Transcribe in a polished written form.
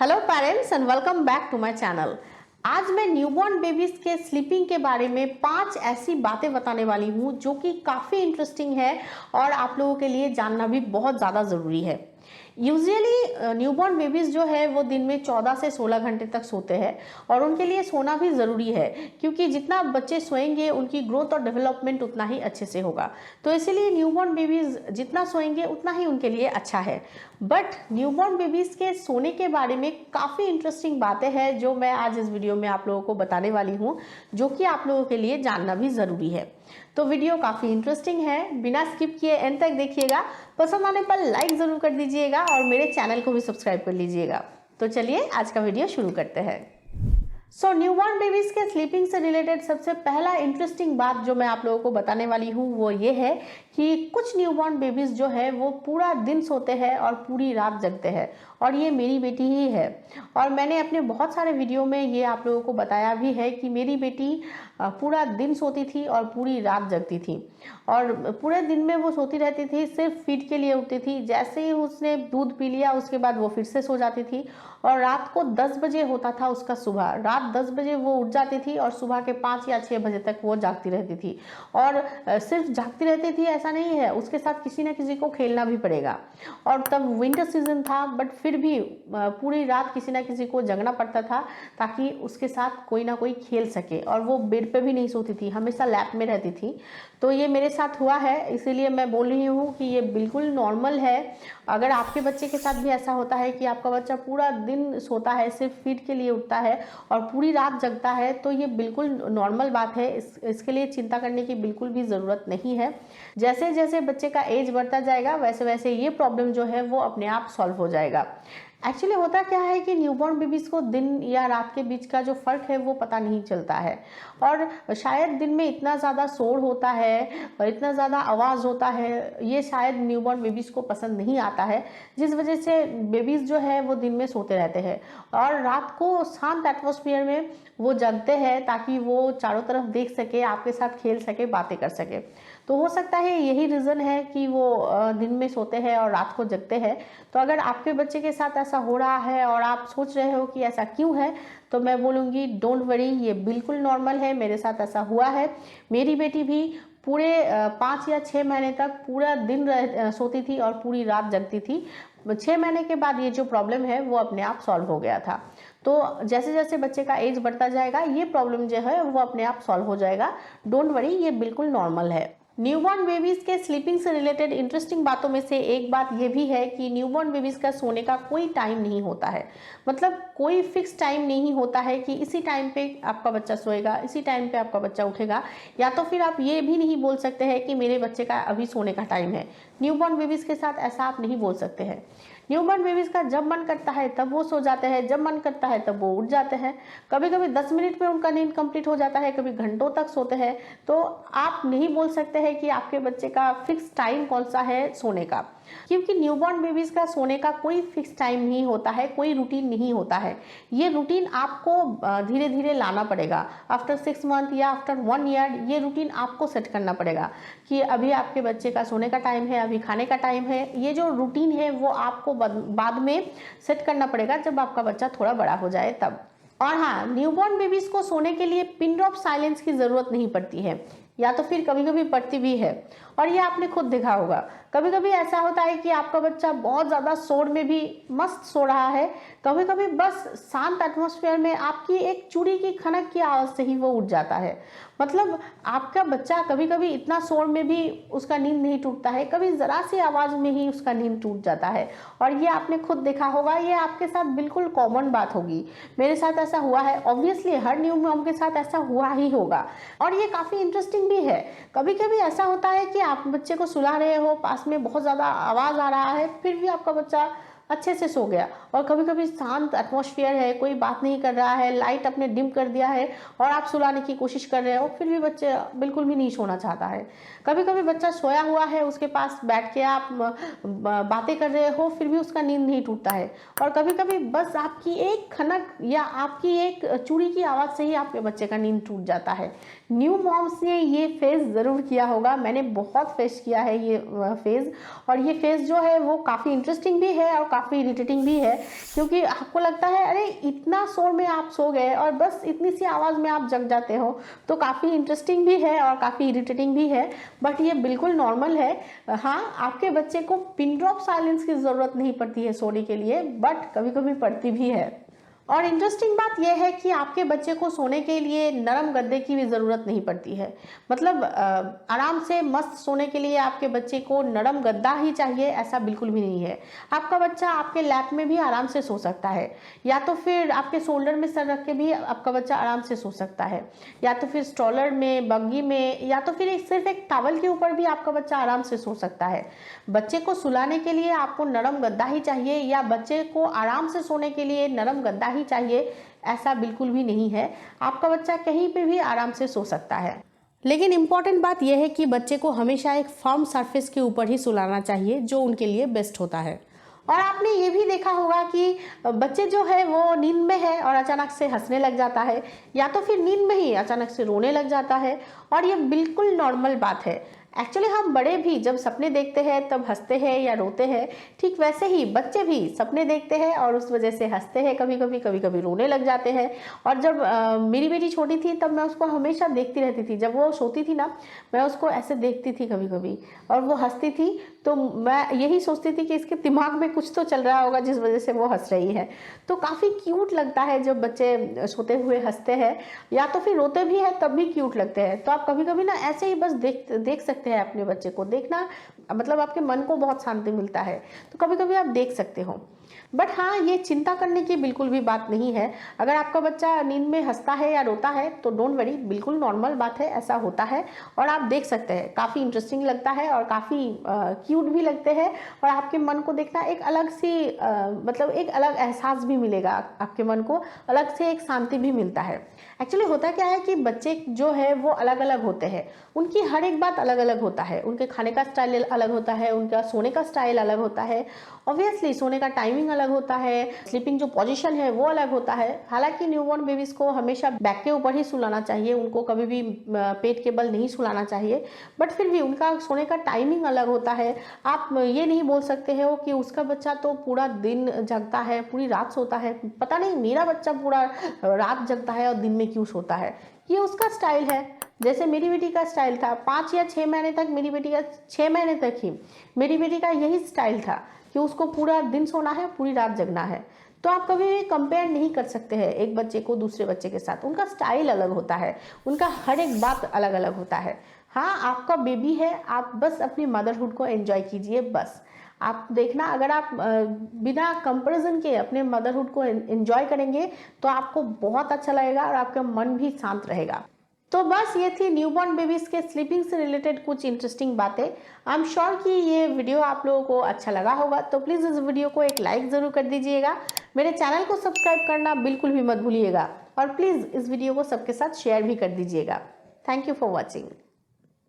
Hello parents and welcome back to my channel. आज मैं newborn babies के sleeping के बारे में 5 ऐसी बातें बताने वाली हूँ जो कि काफ़ी इंटरेस्टिंग है और आप लोगों के लिए जानना भी बहुत ज़्यादा ज़रूरी है। यूजुअली न्यूबॉर्न बेबीज़ जो है वो दिन में 14 से 16 घंटे तक सोते हैं और उनके लिए सोना भी ज़रूरी है क्योंकि जितना बच्चे सोएंगे उनकी ग्रोथ और डेवलपमेंट उतना ही अच्छे से होगा। तो इसीलिए न्यूबॉर्न बेबीज़ जितना सोएंगे उतना ही उनके लिए अच्छा है। बट न्यूबॉर्न बेबीज़ के सोने के बारे में काफ़ी इंटरेस्टिंग बातें हैं जो मैं आज इस वीडियो में आप लोगों को बताने वाली हूँ, जो कि आप लोगों के लिए जानना भी ज़रूरी है। तो वीडियो काफ़ी इंटरेस्टिंग है, बिना स्किप किए एंड तक देखिएगा। पसंद आने पर लाइक ज़रूर कर दीजिएगा और मेरे चैनल को भी सब्सक्राइब कर लीजिएगा। तो चलिए आज का वीडियो शुरू करते हैं। न्यूबॉर्न बेबीज के स्लीपिंग से रिलेटेड सबसे पहला इंटरेस्टिंग बात जो मैं आप लोगों को बताने वाली हूँ वो ये है कि कुछ न्यूबॉर्न बेबीज जो है वो पूरा दिन सोते हैं और पूरी रात जगते हैं, और ये मेरी बेटी ही है। और मैंने अपने बहुत सारे वीडियो में ये आप लोगों को बताया भी है कि मेरी बेटी पूरा दिन सोती थी और पूरी रात जगती थी, और पूरे दिन में वो सोती रहती थी, सिर्फ फीड के लिए उठती थी। जैसे ही उसने दूध पी लिया उसके बाद वो फिर से सो जाती थी, और रात को 10 बजे होता था उसका सुबह, रात 10 बजे वो उठ जाती थी और सुबह के 5 या 6 बजे तक वो जागती रहती थी। और सिर्फ जागती रहती थी ऐसा नहीं है, उसके साथ किसी न किसी को खेलना भी पड़ेगा। और तब विंटर सीजन था, बट फिर भी पूरी रात किसी न किसी को जगना पड़ता था ताकि उसके साथ कोई ना कोई खेल सके। और वो बेड पे भी नहीं सोती थी, हमेशा लैप में रहती थी। तो ये मेरे साथ हुआ है, इसीलिए मैं बोल रही हूँ कि ये बिल्कुल नॉर्मल है। अगर आपके बच्चे के साथ भी ऐसा होता है कि आपका बच्चा पूरा दिन सोता है, सिर्फ फीड के लिए उठता है और पूरी रात जगता है, तो ये बिल्कुल नॉर्मल बात है। इसके लिए चिंता करने की बिल्कुल भी ज़रूरत नहीं है। जैसे जैसे बच्चे का एज बढ़ता जाएगा वैसे वैसे ये प्रॉब्लम जो है वो अपने आप सॉल्व हो जाएगा। एक्चुअली होता क्या है कि न्यूबॉर्न बेबीज़ को दिन या रात के बीच का जो फ़र्क है वो पता नहीं चलता है, और शायद दिन में इतना ज़्यादा शोर होता है और इतना ज़्यादा आवाज़ होता है, ये शायद न्यूबॉर्न बेबीज़ को पसंद नहीं आता है, जिस वजह से बेबीज़ जो है वो दिन में सोते रहते हैं और रात को शांत एटमॉस्फेयर में वो जगते हैं ताकि वो चारों तरफ देख सके, आपके साथ खेल सके, बातें कर सके। तो हो सकता है यही रीज़न है कि वो दिन में सोते हैं और रात को जगते हैं। तो अगर आपके बच्चे के साथ ऐसा हो रहा है और आप सोच रहे हो कि ऐसा क्यों है, तो मैं बोलूँगी डोंट वरी, ये बिल्कुल नॉर्मल है। मेरे साथ ऐसा हुआ है। मेरी बेटी भी पूरे 5 या 6 महीने तक पूरा दिन सोती थी और पूरी रात जगती थी। 6 महीने के बाद ये जो प्रॉब्लम है वो अपने आप सॉल्व हो गया था। तो जैसे जैसे बच्चे का एज बढ़ता जाएगा ये प्रॉब्लम जो है वो अपने आप सॉल्व हो जाएगा। डोंट वरी, ये बिल्कुल नॉर्मल है। न्यूबॉर्न बेबीज के स्लीपिंग से रिलेटेड इंटरेस्टिंग बातों में से एक बात यह भी है कि न्यूबॉर्न बेबीज का सोने का कोई टाइम नहीं होता है। मतलब कोई फिक्स टाइम नहीं होता है कि इसी टाइम पे आपका बच्चा सोएगा, इसी टाइम पे आपका बच्चा उठेगा। या तो फिर आप ये भी नहीं बोल सकते हैं कि मेरे बच्चे का अभी सोने का टाइम है। न्यूबॉर्न बेबीज के साथ ऐसा आप नहीं बोल सकते हैं। न्यूबॉर्न बेबीज का जब मन करता है तब वो सो जाते हैं, जब मन करता है तब वो उठ जाते हैं। कभी कभी 10 मिनट में उनका नींद कंप्लीट हो जाता है, कभी घंटों तक सोते हैं। तो आप नहीं बोल सकते हैं कि आपके बच्चे का फिक्स टाइम कौन सा है सोने का, क्योंकि न्यूबॉर्न बेबीज का सोने का कोई फिक्स टाइम नहीं होता है, कोई रूटीन नहीं होता है। ये रूटीन आपको धीरे धीरे लाना पड़ेगा। आफ्टर 6 मंथ या आफ्टर 1 ईयर ये रूटीन आपको सेट करना पड़ेगा कि अभी आपके बच्चे का सोने का टाइम है, अभी खाने का टाइम है। ये जो रूटीन है वो आपको बाद में सेट करना पड़ेगा जब आपका बच्चा थोड़ा बड़ा हो जाए तब। और हाँ, न्यूबॉर्न बेबीज को सोने के लिए पिन ड्रॉप साइलेंस की ज़रूरत नहीं पड़ती है, या तो फिर कभी कभी पड़ती भी है, और ये आपने खुद देखा होगा। कभी कभी ऐसा होता है कि आपका बच्चा बहुत ज़्यादा शोर में भी मस्त सो रहा है, कभी कभी बस शांत एटमॉस्फेयर में आपकी एक चूड़ी की खनक की आवाज़ से ही वो उठ जाता है। मतलब आपका बच्चा कभी कभी इतना शोर में भी उसका नींद नहीं टूटता है, कभी ज़रा सी आवाज़ में ही उसका नींद टूट जाता है, और ये आपने खुद देखा होगा। ये आपके साथ बिल्कुल कॉमन बात होगी, मेरे साथ ऐसा हुआ है, ऑब्वियसली हर न्यू मॉम के साथ ऐसा हुआ ही होगा। और ये काफ़ी इंटरेस्टिंग भी है। कभी कभी ऐसा होता है कि आप बच्चे को सुला रहे हो, पास में बहुत ज़्यादा आवाज़ आ रहा है, फिर भी आपका बच्चा अच्छे से सो गया। और कभी कभी शांत एटमॉस्फेयर है, कोई बात नहीं कर रहा है, लाइट आपने डिम कर दिया है और आप सुलाने की कोशिश कर रहे हो, फिर भी बच्चे बिल्कुल भी नहीं सोना चाहता है। कभी कभी बच्चा सोया हुआ है, उसके पास बैठ के आप बातें कर रहे हो, फिर भी उसका नींद नहीं टूटता है। और कभी कभी बस आपकी एक खनक या आपकी एक चूड़ी की आवाज़ से ही आपके बच्चे का नींद टूट जाता है। न्यू मॉम्स ने ये फेज़ ज़रूर किया होगा, मैंने बहुत फेस किया है ये फेज़। और ये फेज़ जो है वो काफ़ी इंटरेस्टिंग भी है और काफ़ी इरिटेटिंग भी है, क्योंकि आपको लगता है अरे इतना शोर में आप सो गए और बस इतनी सी आवाज़ में आप जग जाते हो। तो काफ़ी इंटरेस्टिंग भी है और काफ़ी इरिटेटिंग भी है, बट ये बिल्कुल नॉर्मल है। हाँ, आपके बच्चे को पिन ड्रॉप साइलेंस की ज़रूरत नहीं पड़ती है सोने के लिए, बट कभी कभी पड़ती भी है। और इंटरेस्टिंग बात यह है कि आपके बच्चे को सोने के लिए नरम गद्दे की भी ज़रूरत नहीं पड़ती है। मतलब आराम से मस्त सोने के लिए आपके बच्चे को नरम गद्दा ही चाहिए, ऐसा बिल्कुल भी नहीं है। आपका बच्चा आपके लैप में भी आराम से सो सकता है, या तो फिर आपके शोल्डर में सर रख के भी आपका बच्चा आराम से सो सकता है, या तो फिर स्ट्रॉलर में, बग्गी में, या तो फिर सिर्फ एक टॉवल के ऊपर भी आपका बच्चा आराम से सो सकता है। बच्चे को सुलाने के लिए आपको नरम गद्दा ही चाहिए या बच्चे को आराम से सोने के लिए नरम गद्दा ही चाहिए, ऐसा बिल्कुल भी नहीं है। आपका बच्चा कहीं पे भी आराम से सो सकता है। लेकिन इम्पॉर्टेंट बात यह है कि बच्चे को हमेशा एक फर्म सरफेस के ऊपर ही सुलाना चाहिए, जो उनके लिए बेस्ट होता है। और आपने ये भी देखा होगा कि बच्चे जो है वो नींद में है और अचानक से हंसने लग जाता है, या तो फिर नींद में ही अचानक से रोने लग जाता है, और ये बिल्कुल नॉर्मल बात है। एक्चुअली हम बड़े भी जब सपने देखते हैं तब हंसते हैं या रोते हैं, ठीक वैसे ही बच्चे भी सपने देखते हैं और उस वजह से हंसते हैं, कभी कभी रोने लग जाते हैं। और जब मेरी बेटी छोटी थी तब मैं उसको हमेशा देखती रहती थी, जब वो सोती थी ना मैं उसको ऐसे देखती थी कभी कभी, और वो हंसती थी तो मैं यही सोचती थी कि इसके दिमाग में कुछ तो चल रहा होगा जिस वजह से वो हंस रही है। तो काफ़ी क्यूट लगता है जब बच्चे सोते हुए हंसते हैं, या तो फिर रोते भी हैं तब भी क्यूट लगते हैं। तो आप कभी कभी ना ऐसे ही बस देख सकते हैं अपने बच्चे को। देखना मतलब आपके मन को बहुत शांति मिलता है, तो कभी कभी आप देख सकते हो। बट हाँ, ये चिंता करने की बिल्कुल भी बात नहीं है। अगर आपका बच्चा नींद में हंसता है या रोता है तो डोंट वरी, बिल्कुल नॉर्मल बात है, ऐसा होता है। और आप देख सकते हैं, काफ़ी इंटरेस्टिंग लगता है और काफ़ी क्यूट भी लगते हैं, और आपके मन को देखना एक अलग सी मतलब एक अलग एहसास भी मिलेगा, आपके मन को अलग से एक शांति भी मिलता है। एक्चुअली होता क्या है कि बच्चे जो है वो अलग अलग होते हैं, उनकी हर एक बात अलग अलग होता है, उनके खाने का स्टाइल अलग होता है, उनका सोने का स्टाइल अलग होता है, ऑब्वियसली सोने का टाइमिंग अलग होता है, स्लीपिंग जो पोजीशन है वो अलग होता है। हालांकि न्यूबॉर्न बेबीज को हमेशा बैक के ऊपर ही सुलाना चाहिए, उनको कभी भी पेट के बल नहीं सुलाना चाहिए, बट फिर भी उनका सोने का टाइमिंग अलग होता है। आप ये नहीं बोल सकते हो कि उसका बच्चा तो पूरा दिन जगता है, पूरी रात सोता है, पता नहीं मेरा बच्चा पूरा रात जगता है और दिन में क्यों सोता है, ये उसका स्टाइल है। जैसे मेरी बेटी का स्टाइल था 5 या 6 महीने तक, मेरी बेटी का 6 महीने तक ही मेरी बेटी का यही स्टाइल था कि उसको पूरा दिन सोना है, पूरी रात जगना है। तो आप कभी भी कंपेयर नहीं कर सकते हैं एक बच्चे को दूसरे बच्चे के साथ, उनका स्टाइल अलग होता है, उनका हर एक बात अलग अलग होता है। हाँ, आपका बेबी है, आप बस अपनी मदरहुड को एंजॉय कीजिए। बस आप देखना, अगर आप बिना कंपैरिजन के अपने मदरहुड को एंजॉय करेंगे तो आपको बहुत अच्छा लगेगा और आपका मन भी शांत रहेगा। तो बस ये थी न्यूबॉर्न बेबीज के स्लीपिंग से रिलेटेड कुछ इंटरेस्टिंग बातें। आई एम श्योर कि ये वीडियो आप लोगों को अच्छा लगा होगा, तो प्लीज़ इस वीडियो को एक लाइक ज़रूर कर दीजिएगा। मेरे चैनल को सब्सक्राइब करना बिल्कुल भी मत भूलिएगा, और प्लीज़ इस वीडियो को सबके साथ शेयर भी कर दीजिएगा। Thank you for watching.